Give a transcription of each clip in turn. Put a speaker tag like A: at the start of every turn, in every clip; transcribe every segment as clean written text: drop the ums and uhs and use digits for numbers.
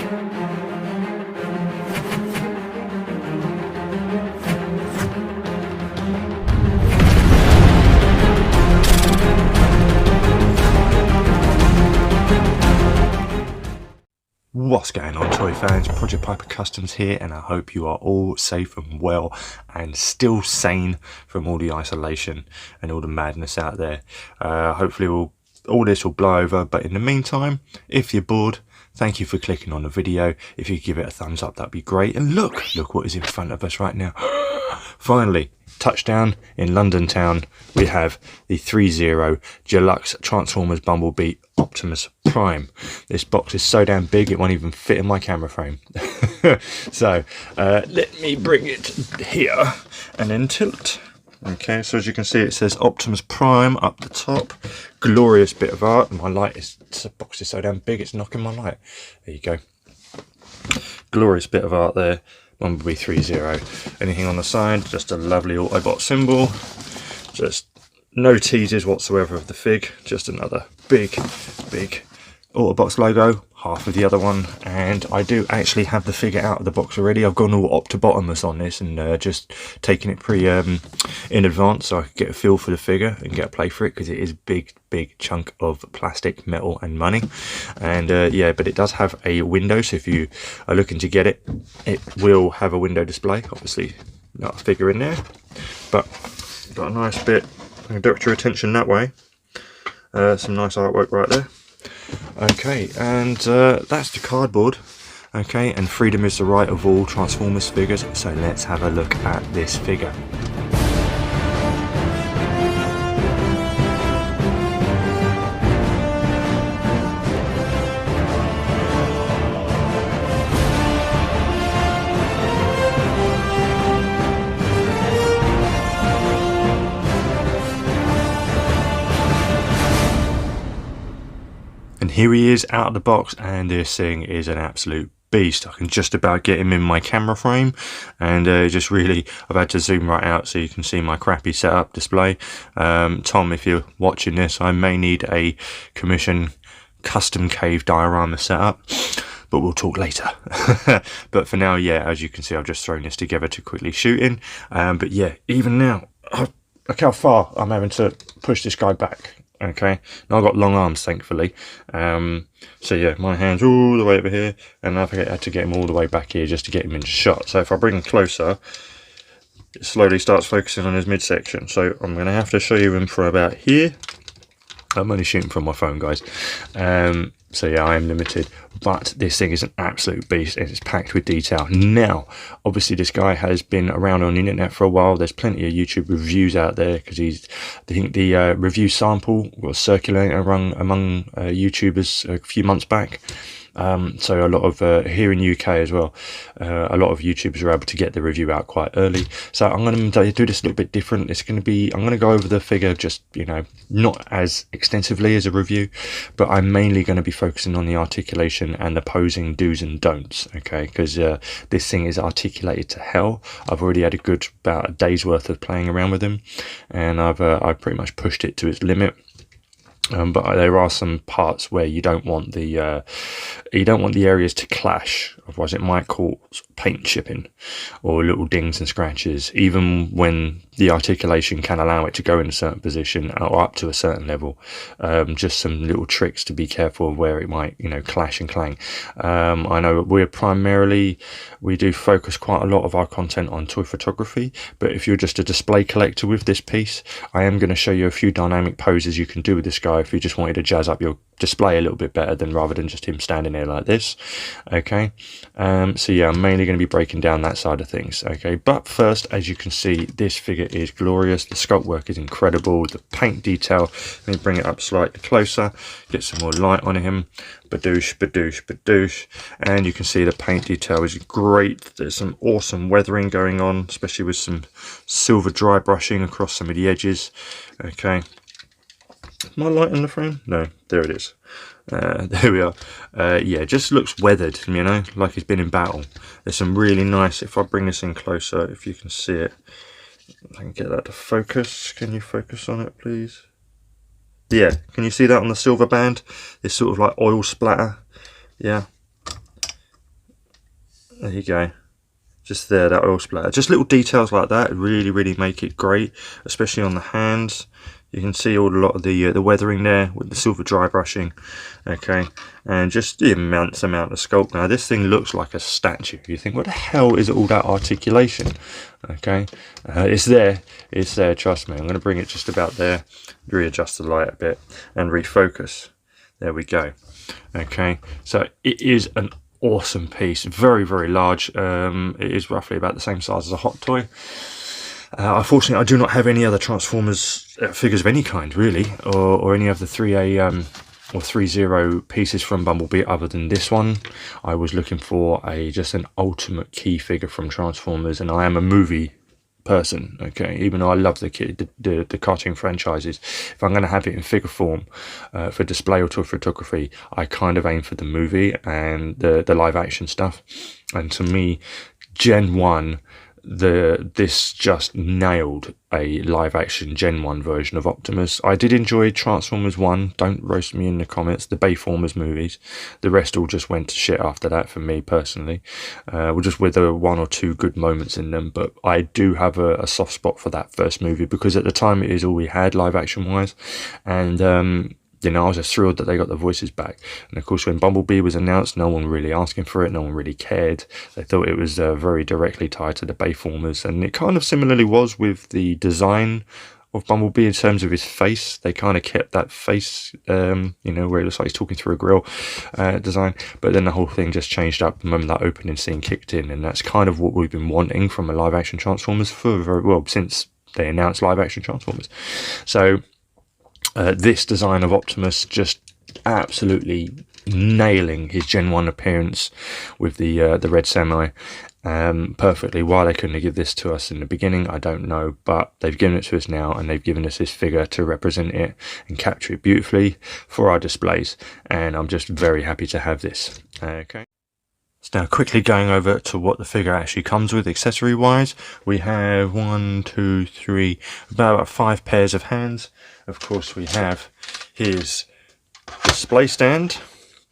A: What's going on, toy fans? Project Piper Customs here, and I hope you are all safe and well and still sane from all the isolation and all the madness out there. Hopefully all this will blow over, but in the meantime, if you're bored, thank you for clicking on the video. If you give it a thumbs up, that'd be great. And look what is in front of us right now. Finally, touchdown in London town. We have the threezero Deluxe Transformers Bumblebee Optimus Prime. This box is so damn big it won't even fit in my camera frame. So let me bring it here and then tilt. Okay, so as you can see, it says Optimus Prime up the top. Glorious bit of art. My light is, the box is so damn big it's knocking my light. There you go. Glorious bit of art there. Bumblebee threezero. Anything on the side? Just a lovely Autobot symbol. Just no teasers whatsoever of the fig. Just another big Autobots logo. Half of the other one, and I do actually have the figure out of the box already. I've gone all optimus on this and just taking it in advance so I could get a feel for the figure and get a play for it, because it is big chunk of plastic, metal and money. And yeah, but it does have a window, so if you are looking to get it, it will have a window display. Obviously not a figure in there, but got a nice bit. I can direct your attention that way. Some nice artwork right there. Okay, and that's the cardboard. Okay, and freedom is the right of all Transformers figures, so let's have a look at this figure. And here he is out of the box, and this thing is an absolute beast. I can just about get him in my camera frame, and just really, I've had to zoom right out so you can see my crappy setup display. Tom, if you're watching this, I may need a commission custom cave diorama setup, but we'll talk later. But for now, yeah, as you can see, I've just thrown this together to quickly shoot in. But yeah, even now, look how far I'm having to push this guy back. Okay, now I've got long arms, thankfully. So yeah, my hand's all the way over here, and I've had to get him all the way back here just to get him into shot. So if I bring him closer, it slowly starts focusing on his midsection. So I'm going to have to show you him from about here. I'm only shooting from my phone, guys. So yeah, I am limited, but this thing is an absolute beast, and it's packed with detail. Now, obviously, this guy has been around on the internet for a while. There's plenty of YouTube reviews out there, because I think the review sample was circulating among YouTubers a few months back. So a lot of here in UK as well, a lot of YouTubers are able to get the review out quite early. So I'm going to do this a little bit different. It's going to be, I'm going to go over the figure, just, you know, not as extensively as a review, but I'm mainly going to be focusing on the articulation and the posing do's and don'ts. Okay, because this thing is articulated to hell. I've already had about a day's worth of playing around with him, and I've pretty much pushed it to its limit. But there are some parts where you don't want the areas to clash, otherwise it might cause paint chipping or little dings and scratches, even when the articulation can allow it to go in a certain position or up to a certain level. Just some little tricks to be careful of where it might, you know, clash and clang. I know we do focus quite a lot of our content on toy photography, but if you're just a display collector with this piece, I am going to show you a few dynamic poses you can do with this guy if you just wanted to jazz up your display a little bit better rather than just him standing there like this. Okay, so yeah, I'm mainly going to be breaking down that side of things. Okay, but first, as you can see, this figure is glorious. The sculpt work is incredible. The paint detail, let me bring it up slightly closer, get some more light on him. Badoosh, and you can see the paint detail is great. There's some awesome weathering going on, especially with some silver dry brushing across some of the edges. Okay, my light in the frame? No, there it is. There we are. Yeah, it just looks weathered, you know, like he's been in battle. There's some really nice, if I bring this in closer, if you can see it, I can get that to focus. Can you focus on it, please? Yeah, can you see that on the silver band? It's sort of like oil splatter. Yeah, There you go. Just there, that oil splatter. Just little details like that really make it great, especially on the hands. You can see a lot of the weathering there with the silver dry brushing. Okay, and just the immense amount of sculpt. Now this thing looks like a statue. You think, what the hell is all that articulation? Okay, it's there, trust me. I'm going to bring it just about there, readjust the light a bit and refocus. There we go. Okay, so it is an awesome piece, very large. It is roughly about the same size as a hot toy. Unfortunately, I do not have any other Transformers figures of any kind, really, or any of the 3A or threezero pieces from Bumblebee other than this one. I was looking for just an ultimate key figure from Transformers, and I am a movie person, okay, even though I love the cartoon franchises. If I'm going to have it in figure form for display or to photography, I kind of aim for the movie and the live action stuff. And to me, Gen 1, this just nailed a live action Gen 1 version of Optimus. I did enjoy Transformers 1, don't roast me in the comments, the Bayformers movies. The rest all just went to shit after that for me personally. Just with one or two good moments in them, but I do have a soft spot for that first movie because at the time it is all we had live action wise. And you know, I was just thrilled that they got the voices back. And of course, when Bumblebee was announced, no one really asking for it, no one really cared. They thought it was very directly tied to the Bayformers, and it kind of similarly was with the design of Bumblebee in terms of his face. They kind of kept that face, you know, where it looks like he's talking through a grill design, but then the whole thing just changed up the moment that opening scene kicked in, and that's kind of what we've been wanting from a live action Transformers for very well since they announced live action Transformers. So this design of Optimus just absolutely nailing his Gen 1 appearance with the red semi perfectly. Why they couldn't have given this to us in the beginning, I don't know, but they've given it to us now, and they've given us this figure to represent it and capture it beautifully for our displays, and I'm just very happy to have this. Okay. So now quickly going over to what the figure actually comes with accessory wise. We have 1, 2, 3, about 5 pairs of hands. Of course we have his display stand,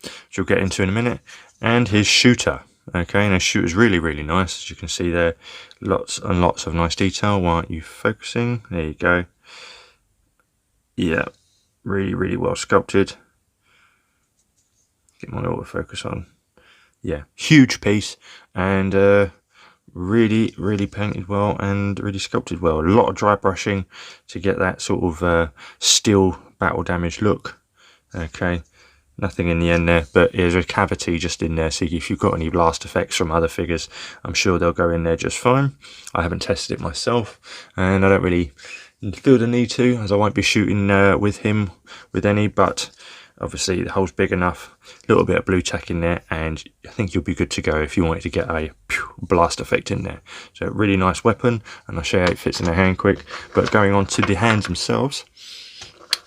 A: which we'll get into in a minute, and his shooter. Okay, and his shooter's really nice, as you can see there. Lots and lots of nice detail. Why aren't you focusing? There you go. Yeah, really well sculpted. Get my autofocus on. Yeah, huge piece, and really painted well and really sculpted well. A lot of dry brushing to get that sort of steel battle damage look. Okay, nothing in the end there, but there's a cavity just in there, so if you've got any blast effects from other figures, I'm sure they'll go in there just fine. I haven't tested it myself, and I don't really feel the need to, as I won't be shooting with him with any, but obviously the hole's big enough, a little bit of blue tack in there, and I think you'll be good to go if you wanted to get a blast effect in there. So really nice weapon, and I'll show you how it fits in the hand quick. But going on to the hands themselves,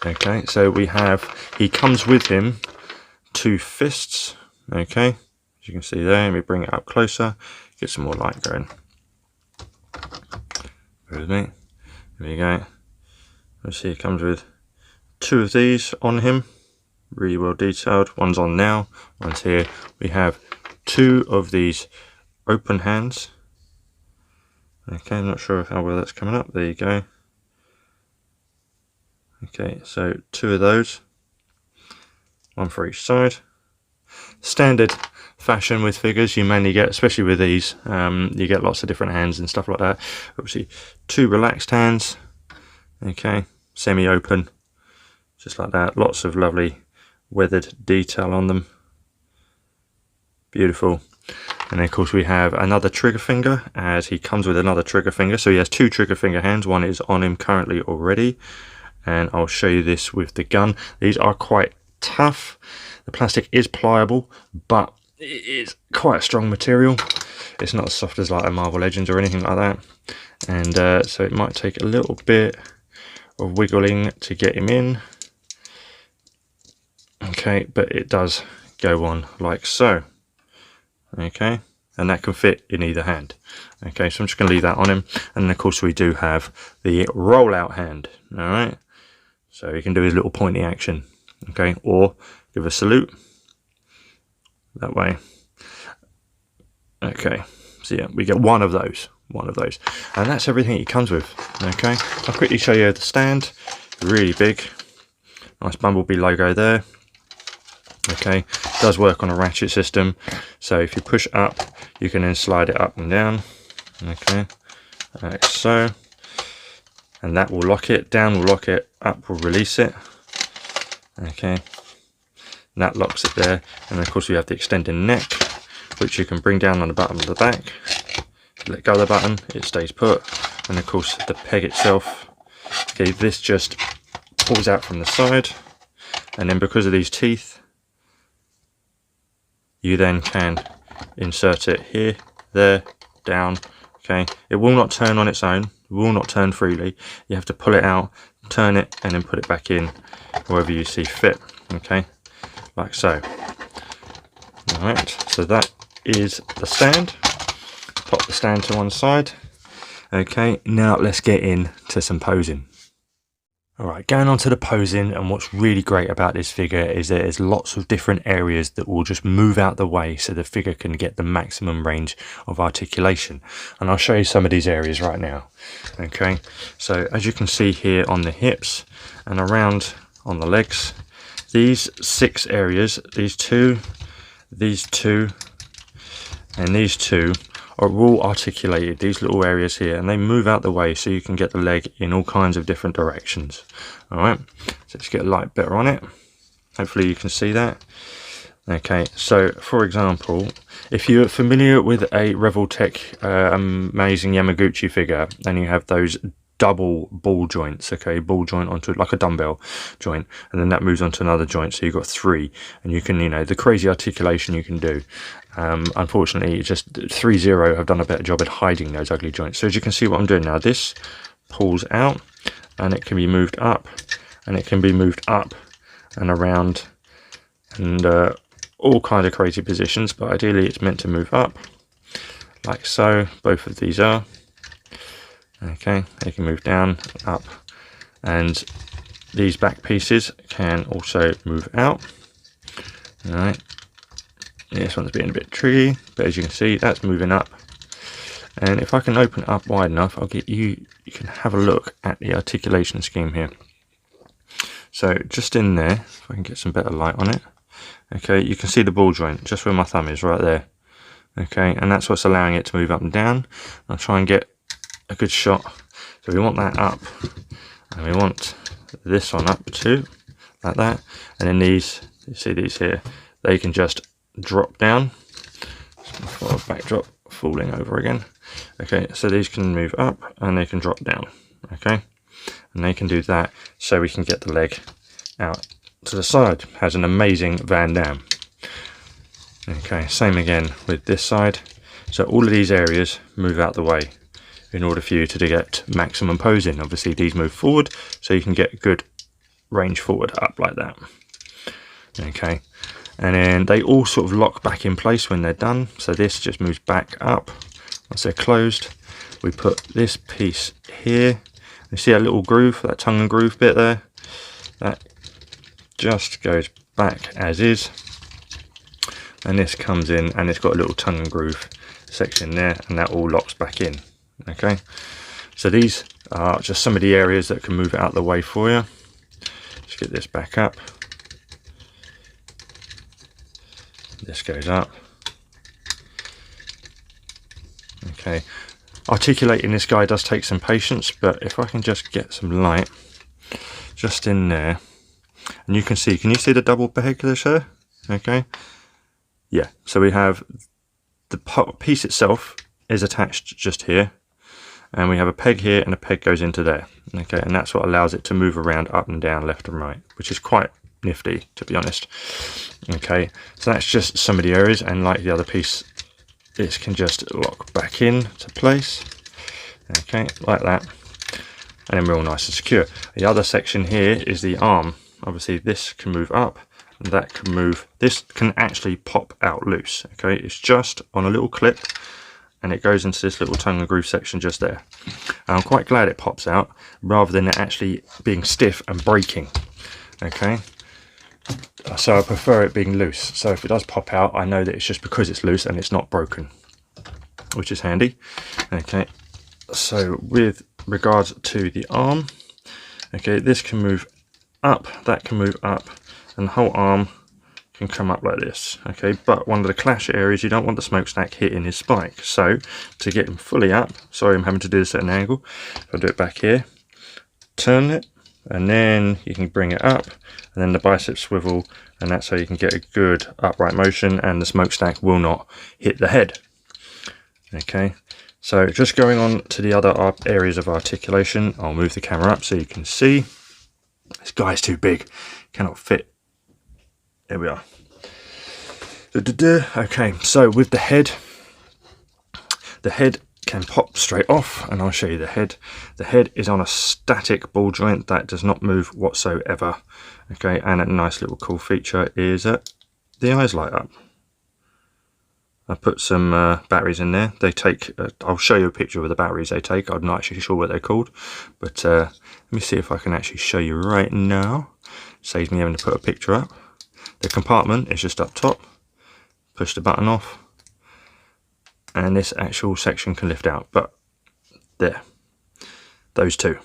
A: okay, so he comes with him 2 fists, okay, as you can see there. Let me bring it up closer, get some more light going. Bear with me, there you go. Let's see, it comes with 2 of these on him. Really well detailed. One's on now, one's here. We have 2 of these open hands. Okay, I'm not sure how well that's coming up. There you go. Okay, so 2 of those, 1 for each side. Standard fashion with figures, you mainly get, especially with these, you get lots of different hands and stuff like that. Obviously 2 relaxed hands, okay, semi-open, just like that. Lots of lovely weathered detail on them, beautiful. And then of course we have another trigger finger, as he comes with another trigger finger, so he has 2 trigger finger hands. One is on him currently already, and I'll show you this with the gun. These are quite tough. The plastic is pliable, but it is quite a strong material. It's not as soft as like a Marvel Legends or anything like that, and so it might take a little bit of wiggling to get him in. Okay, but it does go on like so. Okay, and that can fit in either hand. Okay, so I'm just going to leave that on him, and then of course we do have the rollout hand. All right, so he can do his little pointy action, okay, or give a salute that way. Okay, so yeah, we get one of those, and that's everything it comes with. Okay, I'll quickly show you the stand. Really big, nice Bumblebee logo there. Okay, does work on a ratchet system, so if you push up, you can then slide it up and down. Okay, like so, and that will lock it. Down will lock it, up will release it. Okay, and that locks it there, and of course we have the extended neck, which you can bring down on the bottom of the back. Let go of the button, it stays put, and of course the peg itself. Okay, this just pulls out from the side, and then because of these teeth, you then can insert it here, there, down. Okay, it will not turn on its own, it will not turn freely. You have to pull it out, turn it, and then put it back in however you see fit. Okay, like so. Alright, so that is the stand. Pop the stand to one side. Okay, now let's get into some posing. Alright, going on to the posing, and what's really great about this figure is that there's lots of different areas that will just move out the way so the figure can get the maximum range of articulation. And I'll show you some of these areas right now. Okay, so as you can see here on the hips and around on the legs, these 6 areas, these two, and these two, are all articulated, these little areas here, and they move out the way so you can get the leg in all kinds of different directions. Alright, so let's get a light better on it. Hopefully you can see that. Okay, so for example, if you're familiar with a Revoltech amazing Yamaguchi figure, and you have those double ball joints, okay, ball joint onto like a dumbbell joint, and then that moves onto another joint, so you've got 3, and you can, you know, the crazy articulation you can do. Unfortunately, just threezero have done a better job at hiding those ugly joints. So as you can see what I'm doing now, this pulls out, and it can be moved up, and it can be moved up and around, and all kind of crazy positions, but ideally it's meant to move up, like so. Both of these are. Okay, they can move down, up, and these back pieces can also move out. Alright, this one's being a bit tricky, but as you can see, that's moving up. And if I can open it up wide enough, I'll get you, you can have a look at the articulation scheme here. So just in there, if I can get some better light on it, okay, you can see the ball joint just where my thumb is, right there. Okay, and that's what's allowing it to move up and down. I'll try and get a good shot. So we want that up, and we want this one up too, like that. And then these, you see these here, they can just drop down. For a backdrop falling over again. Okay, so these can move up and they can drop down. Okay, and they can do that so we can get the leg out to the side. Has an amazing Van Dam. Okay, same again with this side. So all of these areas move out the way in order for you to get maximum posing. Obviously these move forward so you can get good range forward up like that. Okay, and then they all sort of lock back in place when they're done. So this just moves back up once they're closed. We put this piece here. You see a little groove, that tongue and groove bit there? That just goes back as is. And this comes in and it's got a little tongue and groove section there, and that all locks back in. Okay, so these are just some of the areas that can move it out the way for you. Let's get this back up. This goes up. Okay, articulating this guy does take some patience, but if I can just get some light just in there, and you can you see the double peg there? Okay, yeah, so we have the piece itself is attached just here, and we have a peg here and a peg goes into there. Okay, and that's what allows it to move around up and down, left and right, which is quite nifty, to be honest. Okay, so that's just some of the areas, and like the other piece, this can just lock back in to place. Okay, like that, and then we're all nice and secure. The other section here is the arm. Obviously this can move up, and that can move, this can actually pop out loose. Okay, it's just on a little clip, and it goes into this little tongue and groove section just there. And I'm quite glad it pops out rather than it actually being stiff and breaking. Okay, so I prefer it being loose. So if it does pop out, I know that it's just because it's loose and it's not broken. which is handy. Okay, so with regards to the arm, okay, this can move up, that can move up, and the whole arm can come up like this. Okay, but one of the clash areas, you don't want the smokestack hitting his spike. So to get him fully up, sorry I'm having to do this at an angle, if I do it back here, turn it, and then you can bring it up, and then the bicep swivel, and that's how you can get a good upright motion, and the smokestack will not hit the head. Okay, so just going on to the other areas of articulation, I'll move the camera up so you can see. This guy's too big, cannot fit. There we are. Okay, so with the head can pop straight off, and I'll show you the head. The head is on a static ball joint that does not move whatsoever. Okay, and a nice little cool feature is that the eyes light up. I put some batteries in there. They take, I'll show you a picture of the batteries they take. I'm not actually sure what they're called, but let me see if I can actually show you right now. Saves me having to put a picture up. The compartment is just up top. Push the button off, and this actual section can lift out, but there, those two.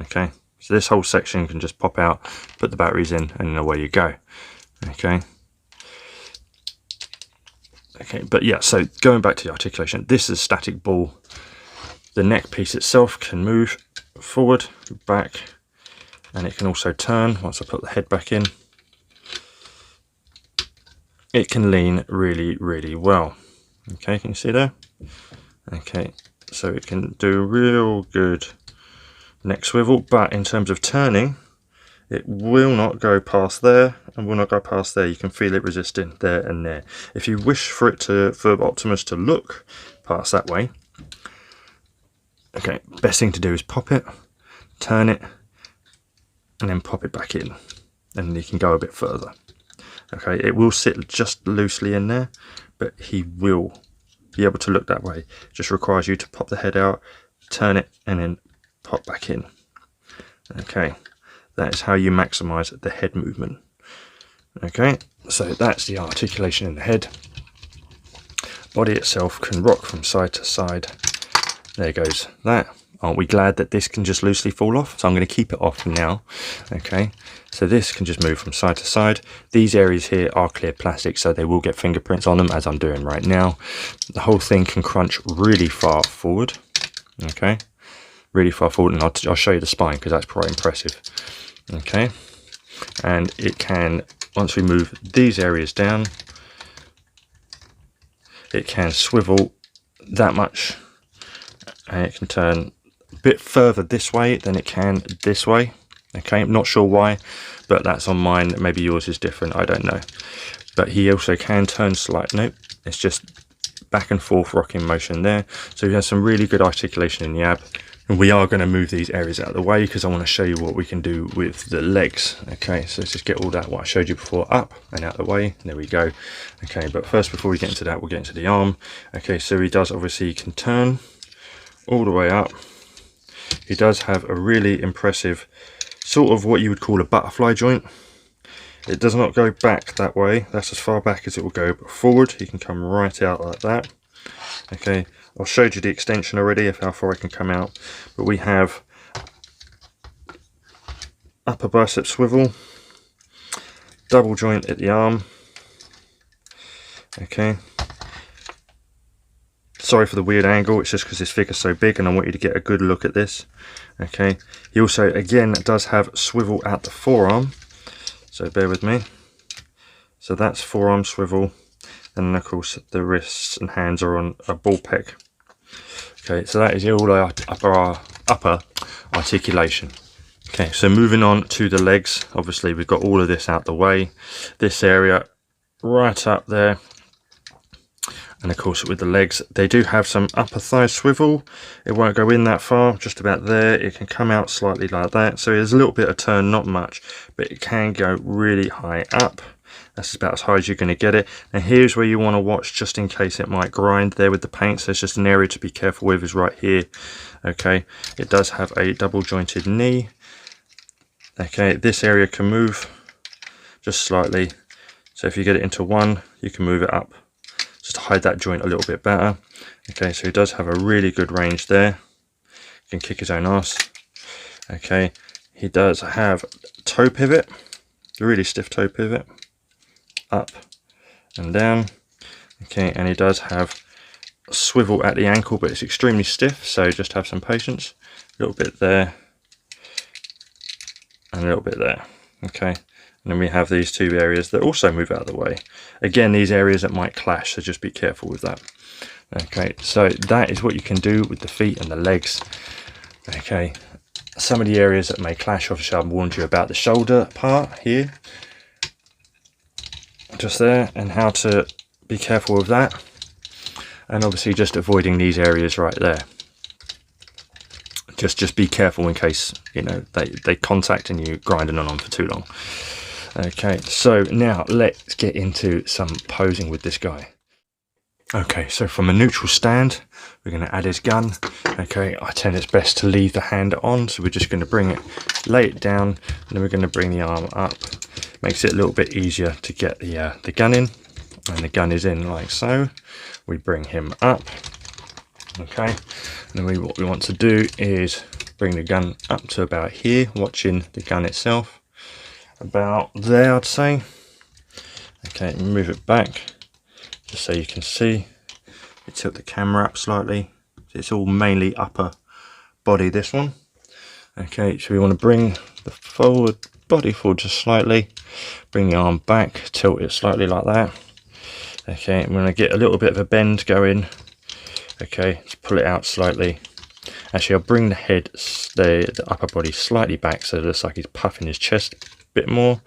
A: Okay, so this whole section can just pop out, put the batteries in, and away you go. Okay. Okay, but yeah, so going back to the articulation, this is a static ball. The neck piece itself can move forward, back, and it can also turn once I put the head back in. It can lean really, really well. Okay, can you see there? Okay, so it can do real good neck swivel, but in terms of turning, it will not go past there and will not go past there. You can feel it resisting there and there. If you wish for it to, for Optimus to look past that way, okay, best thing to do is pop it, turn it, and then pop it back in, and you can go a bit further. Okay, it will sit just loosely in there, but he will be able to look that way. It just requires you to pop the head out, turn it, and then pop back in. Okay, that is how you maximize the head movement. Okay, so that's the articulation in the head. Body itself can rock from side to side. There goes that. Aren't we glad that this can just loosely fall off? So I'm going to keep it off now. Okay, so this can just move from side to side. These areas here are clear plastic, so they will get fingerprints on them, as I'm doing right now. The whole thing can crunch really far forward. Okay, really far forward, and I'll show you the spine because that's quite impressive. Okay, and it can, once we move these areas down, it can swivel that much, and it can turn a bit further this way than it can this way. Okay, I'm not sure why, but that's on mine. Maybe yours is different, I don't know. But he also can turn slightly. Nope, it's just back and forth rocking motion there. So he has some really good articulation in the ab. And we are going to move these areas out of the way because I want to show you what we can do with the legs. Okay, so let's just get all that, what I showed you before, up and out of the way. There we go. Okay, but first, before we get into that, we'll get into the arm. Okay, so he does, obviously, he can turn all the way up. He does have a really impressive sort of what you would call a butterfly joint. It does not go back that way. That's as far back as it will go, but forward he can come right out like that. Okay, I showed you the extension already of how far I can come out, but we have upper bicep swivel, double joint at the arm. Okay, sorry for the weird angle, it's just because this figure's so big and I want you to get a good look at this. Okay, he also again does have swivel at the forearm, so bear with me. So that's forearm swivel, and of course the wrists and hands are on a ball peg. Okay, so that is all our upper articulation. Okay, so moving on to the legs, obviously we've got all of this out the way. This area right up there. And of course with the legs, they do have some upper thigh swivel. It won't go in that far, just about there. It can come out slightly like that. So there's a little bit of turn, not much, but it can go really high up. That's about as high as you're going to get it. And here's where you want to watch just in case it might grind there with the paint. So it's just an area to be careful with is right here. Okay, it does have a double jointed knee. Okay, this area can move just slightly. So if you get it into one, you can move it up. just to hide that joint a little bit better. Okay, so he does have a really good range there. He can kick his own ass. Okay, he does have toe pivot, a really stiff toe pivot, up and down. Okay, and he does have a swivel at the ankle, but it's extremely stiff, so just have some patience. A little bit there, and a little bit there. Okay, and then we have these two areas that also move out of the way. Again, these areas that might clash, so just be careful with that. Okay, so that is what you can do with the feet and the legs. Okay, some of the areas that may clash, obviously I've warned you about the shoulder part here, just there, and how to be careful with that, and obviously just avoiding these areas right there. Just be careful in case, you know, they contact and you grinding on them for too long. Okay, so now let's get into some posing with this guy. Okay, so from a neutral stand, we're going to add his gun. Okay, I tend it's best to leave the hand on, so we're just going to bring it, lay it down, and then we're going to bring the arm up. Makes it a little bit easier to get the gun in, and the gun is in like so. We bring him up. Okay, and then what we want to do is bring the gun up to about here, watching the gun itself. About there, I'd say. Okay, move it back, just so you can see. We tilt the camera up slightly. It's all mainly upper body, this one. Okay, so we want to bring the body forward just slightly. Bring the arm back, tilt it slightly like that. Okay, I'm going to get a little bit of a bend going. Okay, let's pull it out slightly. Actually, I'll bring the head, the upper body slightly back so it looks like he's puffing his chest a bit more.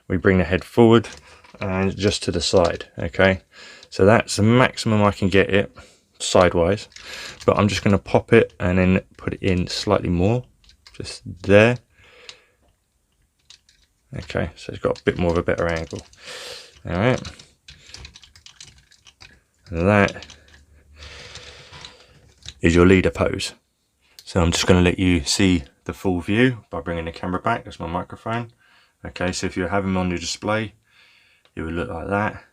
A: We bring the head forward and just to the side. Okay, so that's the maximum I can get it sideways, but I'm just going to pop it and then put it in slightly more, just there. Okay, so it's got a bit more of a better angle. All right, and that is your leader pose. So I'm just going to let you see the full view by bringing the camera back. That's my microphone. Okay, so if you have him on your display, it would look like that.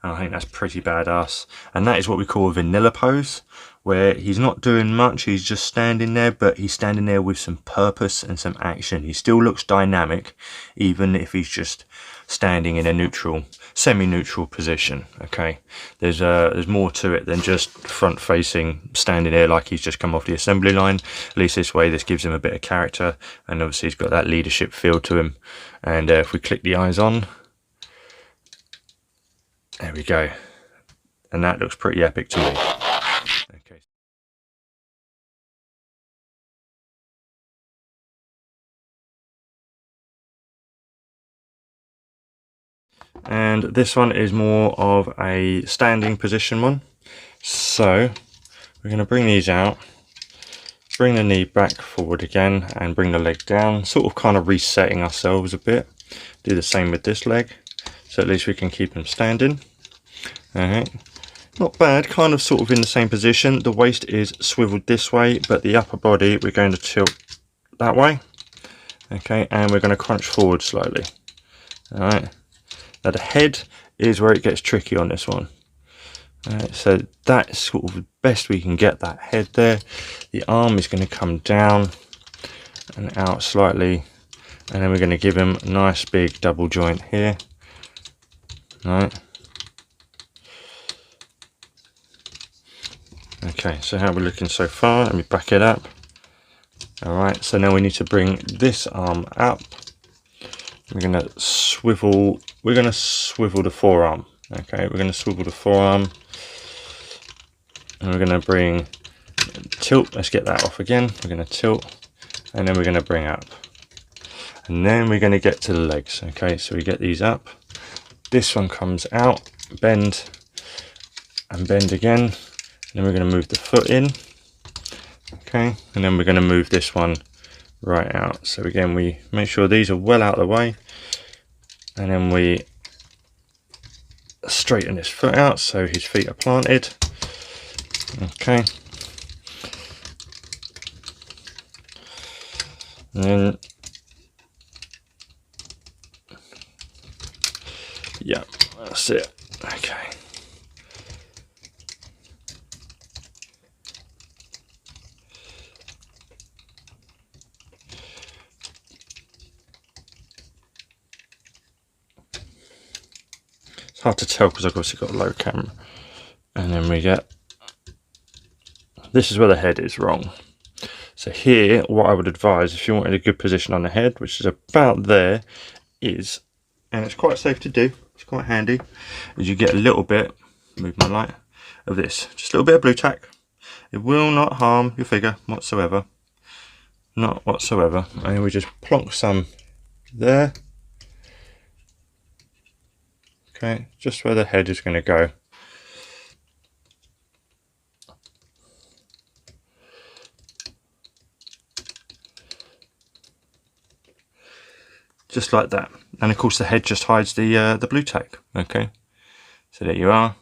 A: And I think that's pretty badass. And that is what we call a vanilla pose, where he's not doing much, he's just standing there, but he's standing there with some purpose and some action. He still looks dynamic, even if he's just standing in a neutral, semi-neutral position. Okay, there's more to it than just front-facing, standing there like he's just come off the assembly line. At least this way, this gives him a bit of character, and obviously he's got that leadership feel to him. And if we click the eyes on, there we go, and that looks pretty epic to me. Okay. And this one is more of a standing position one. So we're going to bring these out, bring the knee back forward again, and bring the leg down, sort of kind of resetting ourselves a bit. Do the same with this leg, so at least we can keep them standing. Alright, not bad, kind of sort of in the same position. The waist is swiveled this way, but the upper body we're going to tilt that way. Okay, and we're going to crunch forward slowly. Alright, now the head is where it gets tricky on this one. Alright, so that's sort of the best we can get, that head there. The arm is going to come down and out slightly, and then we're going to give him a nice big double joint here. Alright. Okay, so how we're looking so far, let me back it up. Alright, so now we need to bring this arm up. We're gonna swivel the forearm. Okay, we're gonna swivel the forearm. And we're gonna bring tilt, let's get that off again. We're gonna tilt, and then we're gonna bring up. And then we're gonna get to the legs. Okay, so we get these up. This one comes out, bend, and bend again. Then we're going to move the foot in, okay, and then we're going to move this one right out. So again, we make sure these are well out of the way, and then we straighten his foot out so his feet are planted. Okay, and then yeah, that's it. Okay,
B: hard to tell because I've obviously got a low camera. And then we get, this is where the head is wrong. So here, what I would advise, if you wanted a good position on the head, which is about there, is, and it's quite safe to do, it's quite handy, is you get a little bit, move my light, of this, just a little bit of blue tack. It will not harm your figure whatsoever, not whatsoever. And we just plonk some there. Okay, just where the head is going to go. Just like that. And of course the head just hides the blue tack. Okay, so there you are.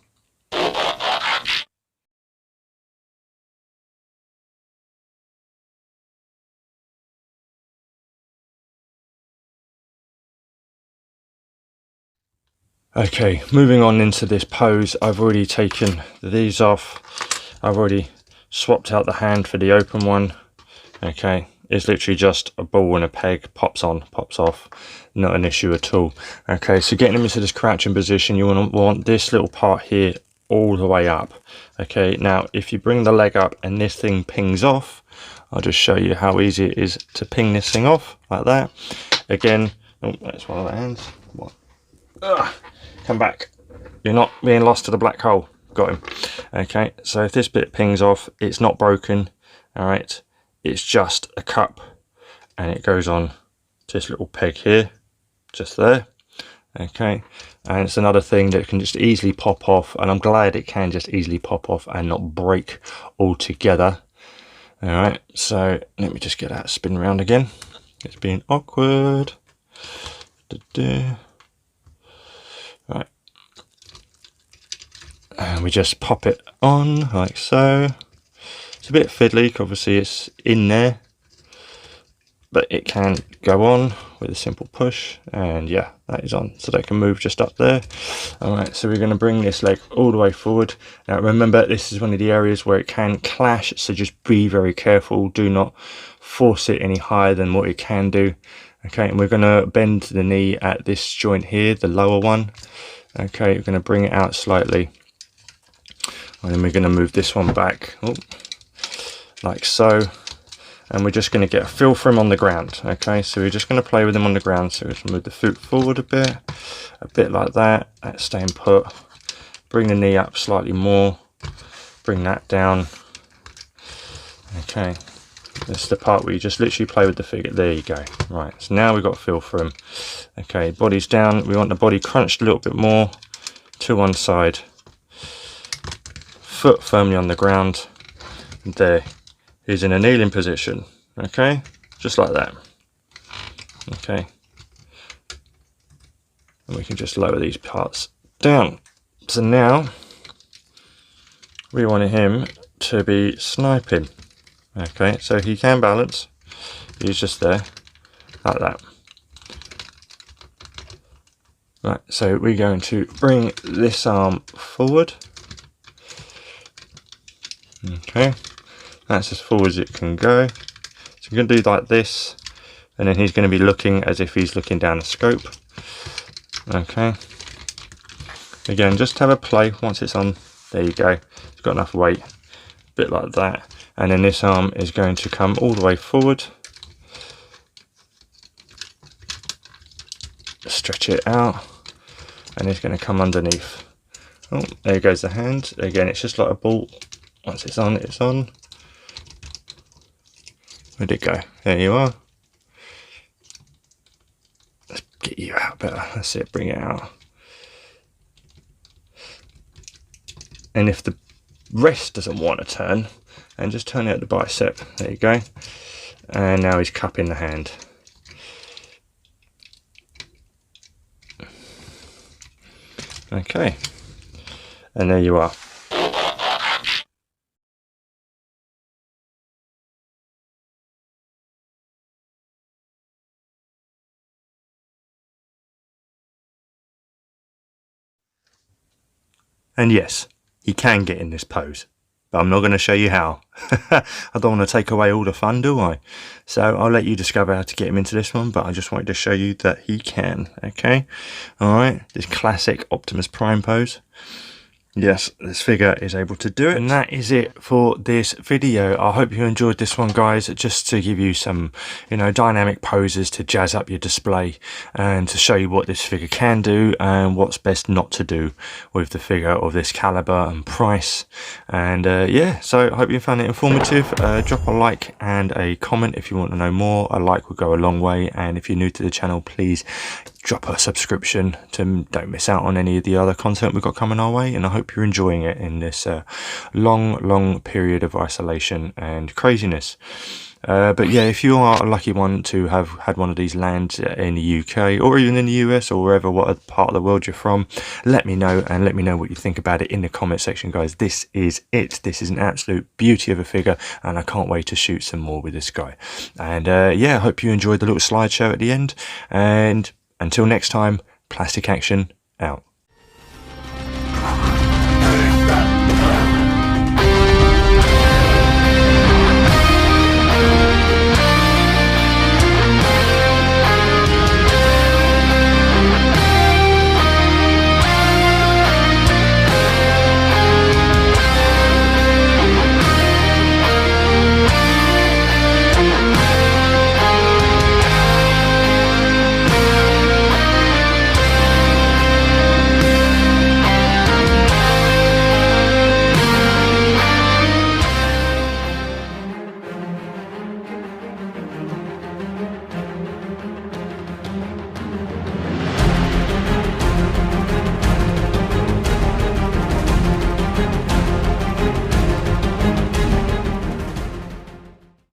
B: Okay, moving on into this pose, I've already taken these off. I've already swapped out the hand for the open one. Okay, it's literally just a ball and a peg, pops on, pops off, not an issue at all. Okay, so getting them into this crouching position, you want this little part here all the way up. Okay, now if you bring the leg up and this thing pings off, I'll just show you how easy it is to ping this thing off, like that. Again, oh, that's one of the hands. What? Ugh. Come back. You're not being lost to the black hole. Got him. Okay, so if this bit pings off, it's not broken. All right, it's just a cup, and it goes on to this little peg here, just there. Okay, and it's another thing that can just easily pop off, and I'm glad it can just easily pop off and not break altogether. All right, so let me just get that spin around again. It's being awkward. Right, and we just pop it on like so. It's a bit fiddly, obviously it's in there, but it can go on with a simple push, and yeah, that is on, so they can move just up there. All right, so we're going to bring this leg all the way forward. Now remember, this is one of the areas where it can clash, so just be very careful. Do not force it any higher than what it can do. Okay, and we're going to bend the knee at this joint here, the lower one. Okay, we're going to bring it out slightly, and then we're going to move this one back, like so, and we're just going to get a feel for him on the ground. Okay, so we're just going to play with him on the ground. So we're just move the foot forward a bit like that. That's staying put. Bring the knee up slightly more. Bring that down. Okay, this is the part where you just literally play with the figure. There you go. Right, so now we've got a feel for him. Okay, body's down. We want the body crunched a little bit more to one side. Foot firmly on the ground. There. He's in a kneeling position. Okay, just like that. Okay, and we can just lower these parts down. So now we want him to be sniping. Okay, so he can balance. He's just there, like that. Right, so we're going to bring this arm forward. Okay, that's as forward as it can go. So I'm going to do like this, and then he's going to be looking as if he's looking down the scope. Okay, again, just have a play. Once it's on, there you go, it's got enough weight, a bit like that. And then this arm is going to come all the way forward, stretch it out, and it's going to come underneath. Oh, there goes the hand. Again, it's just like a ball. Once it's on, it's on. Where'd it go? There you are. Let's get you out better. That's it, bring it out. And if the rest doesn't want to turn, and just turn it at the bicep. There you go. And now he's cupping the hand. Okay. And there you are. And yes, he can get in this pose.
A: but I'm not going to show you how. I don't want to take away all the fun, do I? So I'll let you discover how to get him into this one, but I just wanted to show you that he can. Okay, all right, this classic Optimus Prime pose. Yes, this figure is able to do it. And that is it for this video. I hope you enjoyed this one, guys, just to give you some, you know, dynamic poses to jazz up your display and to show you what this figure can do and what's best not to do with the figure of this caliber and price. And yeah, so I hope you found it informative. Drop a like and a comment if you want to know more. A like would go a long way, and if you're new to the channel, please drop a subscription to don't miss out on any of the other content we've got coming our way. And I hope you're enjoying it in this long period of isolation and craziness. But yeah, if you are a lucky one to have had one of these land in the UK or even in the US or wherever, what part of the world you're from, let me know, and let me know what you think about it in the comment section, guys. This is it. This is an absolute beauty of a figure, and I can't wait to shoot some more with this guy. And yeah, I hope you enjoyed the little slideshow at the end, and until next time, Plastic Action out.